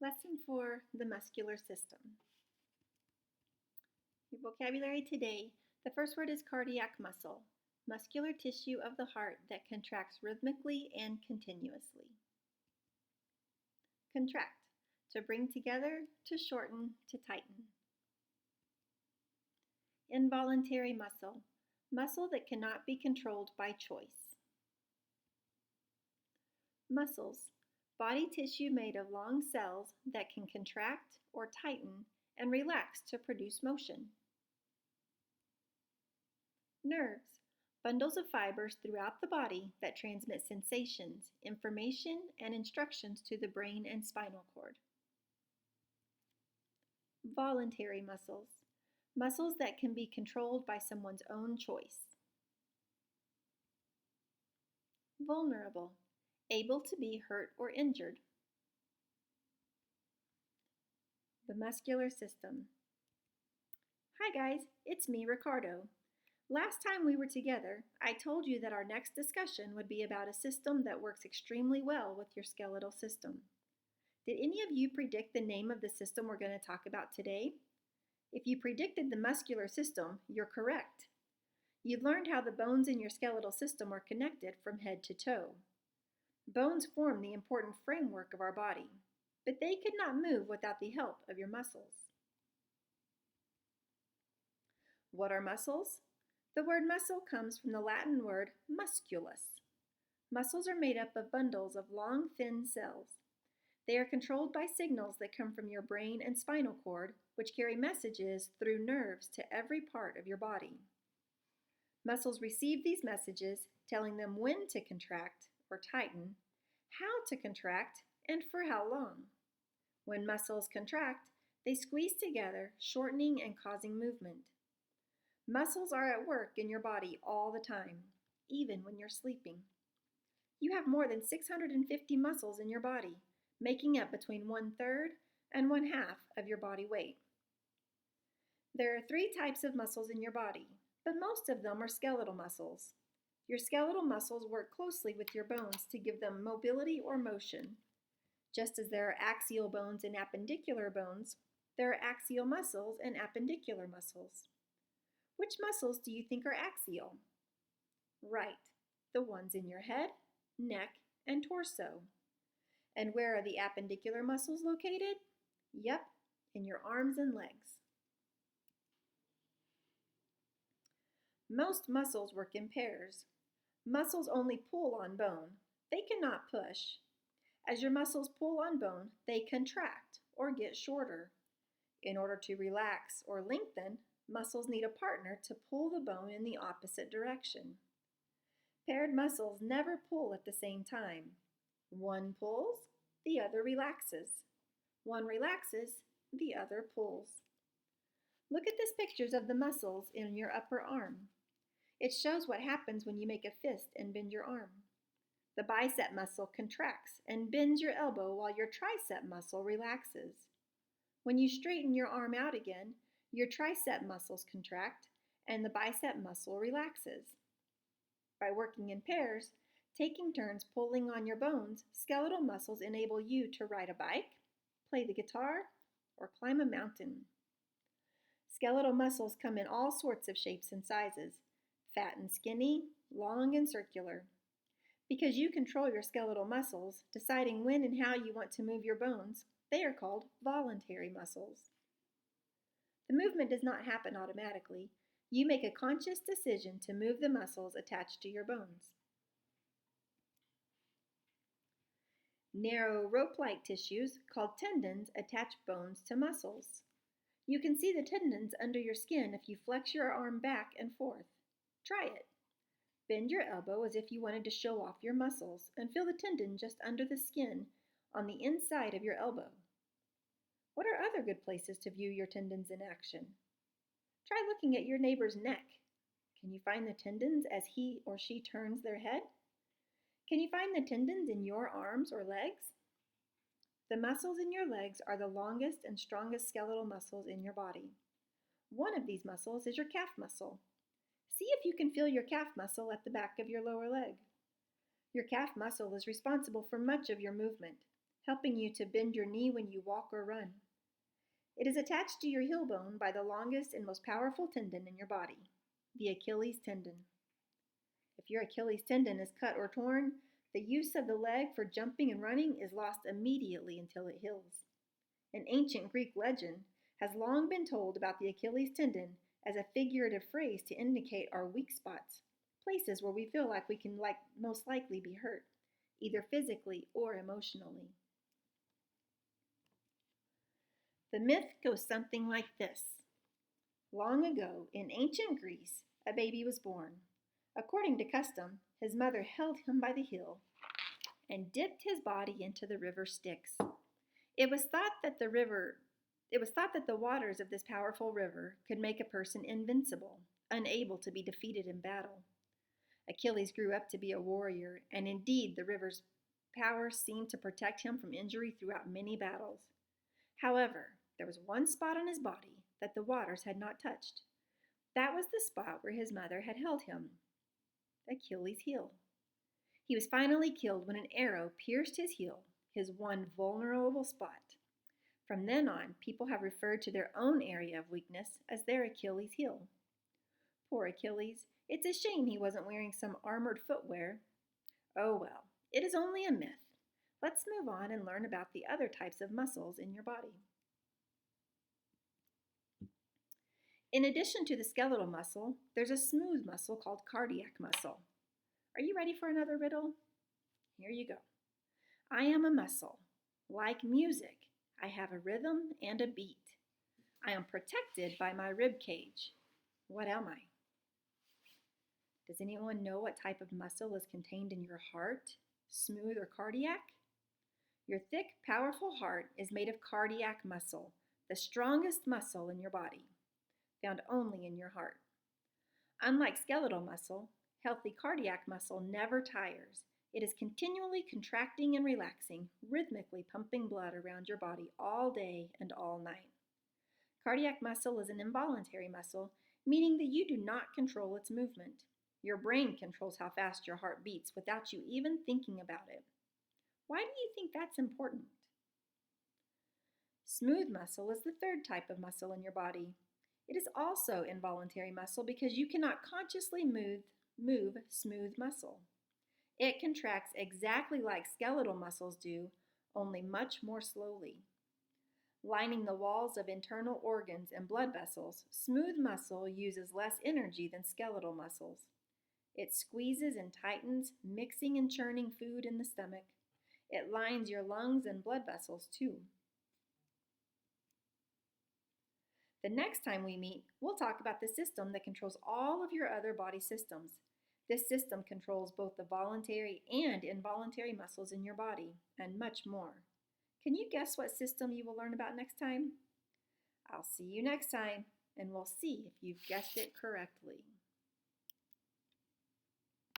Lesson 4, the muscular system. Your vocabulary today, the first word is cardiac muscle, muscular tissue of the heart that contracts rhythmically and continuously. Contract, to bring together, to shorten, to tighten. Involuntary muscle, muscle that cannot be controlled by choice. Muscles, body tissue made of long cells that can contract or tighten and relax to produce motion. Nerves, bundles of fibers throughout the body that transmit sensations, information, and instructions to the brain and spinal cord. Voluntary muscles, muscles that can be controlled by someone's own choice. Vulnerable, able to be hurt or injured. The muscular system. Hi guys, it's me, Ricardo. Last time we were together, I told you that our next discussion would be about a system that works extremely well with your skeletal system. Did any of you predict the name of the system we're going to talk about today? If you predicted the muscular system, you're correct. You've learned how the bones in your skeletal system are connected from head to toe. Bones form the important framework of our body, but they could not move without the help of your muscles. What are muscles? The word muscle comes from the Latin word musculus. Muscles are made up of bundles of long, thin cells. They are controlled by signals that come from your brain and spinal cord, which carry messages through nerves to every part of your body. Muscles receive these messages, telling them when to contract or tighten, how to contract, and for how long. When muscles contract, they squeeze together, shortening and causing movement. Muscles are at work in your body all the time, even when you're sleeping. You have more than 650 muscles in your body, making up between 1/3 and 1/2 of your body weight. There are 3 types of muscles in your body, but most of them are skeletal muscles. Your skeletal muscles work closely with your bones to give them mobility or motion. Just as there are axial bones and appendicular bones, there are axial muscles and appendicular muscles. Which muscles do you think are axial? Right, the ones in your head, neck, and torso. And where are the appendicular muscles located? Yep, in your arms and legs. Most muscles work in pairs. Muscles only pull on bone. They cannot push. As your muscles pull on bone, they contract or get shorter. In order to relax or lengthen, muscles need a partner to pull the bone in the opposite direction. Paired muscles never pull at the same time. One pulls, the other relaxes. One relaxes, the other pulls. Look at these pictures of the muscles in your upper arm. It shows what happens when you make a fist and bend your arm. The bicep muscle contracts and bends your elbow while your tricep muscle relaxes. When you straighten your arm out again, your tricep muscles contract and the bicep muscle relaxes. By working in pairs, taking turns pulling on your bones, skeletal muscles enable you to ride a bike, play the guitar, or climb a mountain. Skeletal muscles come in all sorts of shapes and sizes, fat and skinny, long and circular. Because you control your skeletal muscles, deciding when and how you want to move your bones, they are called voluntary muscles. The movement does not happen automatically. You make a conscious decision to move the muscles attached to your bones. Narrow rope-like tissues, called tendons, attach bones to muscles. You can see the tendons under your skin if you flex your arm back and forth. Try it. Bend your elbow as if you wanted to show off your muscles and feel the tendon just under the skin on the inside of your elbow. What are other good places to view your tendons in action? Try looking at your neighbor's neck. Can you find the tendons as he or she turns their head? Can you find the tendons in your arms or legs? The muscles in your legs are the longest and strongest skeletal muscles in your body. One of these muscles is your calf muscle. See if you can feel your calf muscle at the back of your lower leg. Your calf muscle is responsible for much of your movement. helping you to bend your knee when you walk or run. It is attached to your heel bone by the longest and most powerful tendon in your body, the Achilles tendon. If your Achilles tendon is cut or torn, the use of the leg for jumping and running is lost immediately until it heals. An ancient Greek legend has long been told about the Achilles tendon as a figurative phrase to indicate our weak spots, places where we feel like we can most likely be hurt, either physically or emotionally. The myth goes something like this. Long ago, in ancient Greece, a baby was born. According to custom, his mother held him by the heel and dipped his body into the river Styx. It was thought that the waters of this powerful river could make a person invincible, unable to be defeated in battle. Achilles grew up to be a warrior, and indeed the river's power seemed to protect him from injury throughout many battles. However, there was one spot on his body that the waters had not touched. That was the spot where his mother had held him, Achilles' heel. He was finally killed when an arrow pierced his heel, his one vulnerable spot. From then on, people have referred to their own area of weakness as their Achilles' heel. Poor Achilles, it's a shame he wasn't wearing some armored footwear. Oh well, it is only a myth. Let's move on and learn about the other types of muscles in your body. In addition to the skeletal muscle, there's a smooth muscle called cardiac muscle. Are you ready for another riddle? Here you go. I am a muscle. Like music, I have a rhythm and a beat. I am protected by my rib cage. What am I? Does anyone know what type of muscle is contained in your heart, smooth or cardiac? Your thick, powerful heart is made of cardiac muscle, the strongest muscle in your body, found only in your heart. Unlike skeletal muscle, healthy cardiac muscle never tires. It is continually contracting and relaxing, rhythmically pumping blood around your body all day and all night. Cardiac muscle is an involuntary muscle, meaning that you do not control its movement. Your brain controls how fast your heart beats without you even thinking about it. Why do you think that's important? Smooth muscle is the third type of muscle in your body. It is also involuntary muscle because you cannot consciously move smooth muscle. It contracts exactly like skeletal muscles do, only much more slowly. Lining the walls of internal organs and blood vessels, smooth muscle uses less energy than skeletal muscles. It squeezes and tightens, mixing and churning food in the stomach. It lines your lungs and blood vessels too. The next time we meet, we'll talk about the system that controls all of your other body systems. This system controls both the voluntary and involuntary muscles in your body, and much more. Can you guess what system you will learn about next time? I'll see you next time, and we'll see if you've guessed it correctly.